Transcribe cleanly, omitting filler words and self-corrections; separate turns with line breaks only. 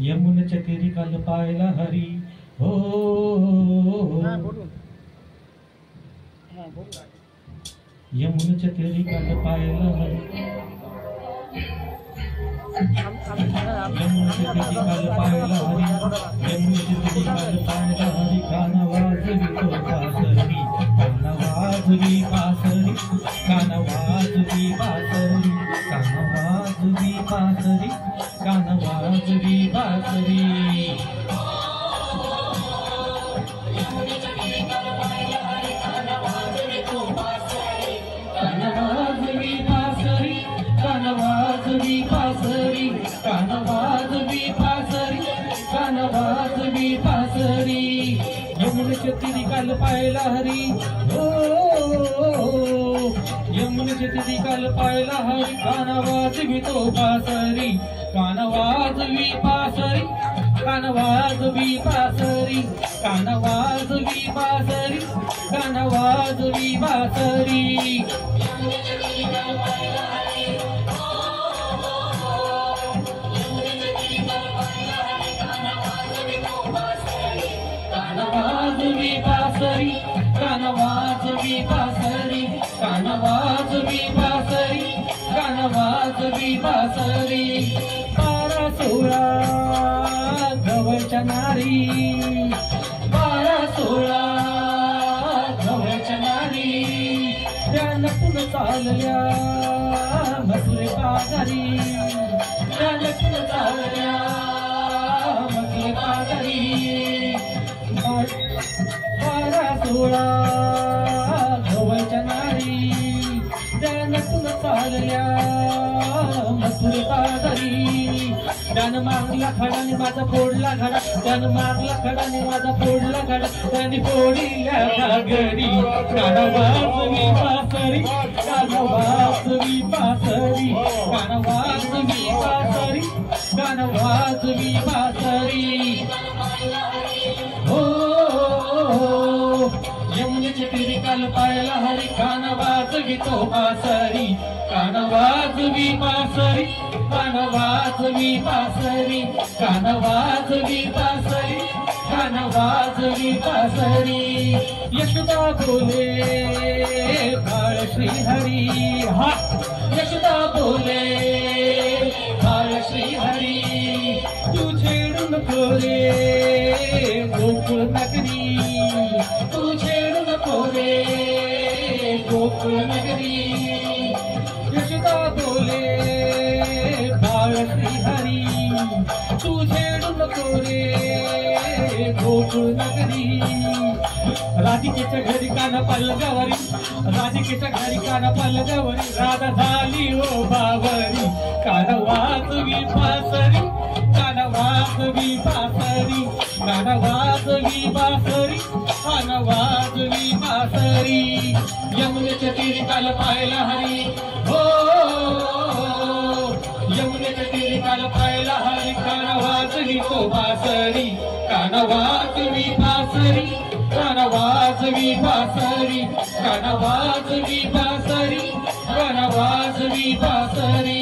यमुनेच्या तीरी काल पायला हरी हो यमुनेच्या तीरी काल पायला हरी यमुनेच्या तीरी काल पायला हरी यमुनेच्या तीरी काल पायला हरी काना वाजवी तो बासरी काना वाजवी बासरी काना वाजवी बासरी काना वाजवी बासरी काना वाजवी बासरी कानवाजवी बासरी कानवाजवी बासरी कानवाजवी बासरी यमुनेच्या तीरी काल पायला हरी हो यमुनेच्या तीरी काल पायला हरी कानवाजवी तो बासरी कानवाजवी बासरी कानवाजवी बासरी कानवाजवी बासरी कानवाजवी बासरी कानवाजवी बासरी कानवाजवी बासरी कानवाजवी बासरी कानवाजवी बासरी 12-16 गवळच्या नारी 12-16 गवळच्या नारी त्या नटून चालल्या मसले पाजारी त्या नटून चालल्या मसले पाजारी 12-16 गवळच्या नारी त्या नटून चालल्या मसले पाजारी त्यानं मागला खडाने माझा फोडला घडा त्यानं मागला खडाने माझा फोडला घडा त्याने फोडील्या घागरी कानवाजवी बासरी कानवाजवी बासरी कानवाजवी बासरी कानवाजवी बासरी हो यमुनेच्या तीरी काल पायला हरी कानवाजवी तो बासरी कानवाजवी बासरी कानवाजवी बासरी कानवाजवी बासरी कानवाजवी बासरी यशोदा बोले बाळ श्रीहरी हा यशोदा बोले बाळ श्रीहरी तू छेडून खोरे गोकुळ नगरी तू छेडून खोरे गोकुळ नगरी यशोदा बोले बाळ श्रीहरी तू छेडून खोरे गोकुळ नगरी राधिकेच्या घरी काना पल्लगावरी राधिकेच्या घरी काना पल्लगावरी राधा झाली ओ बावरी कानवाजवी बासरी कानवाजवी बासरी कानवाजवी बासरी कानवाजवी बासरी यमुनेच्या तीरी काल पायला हरी हो यमुनेच्या तीरी काल पायला हरी कानवाजवी तो बासरी कानवाजवी बासरी कानवाजवी बासरी कानवाजवी बासरी कानवाजवी बासरी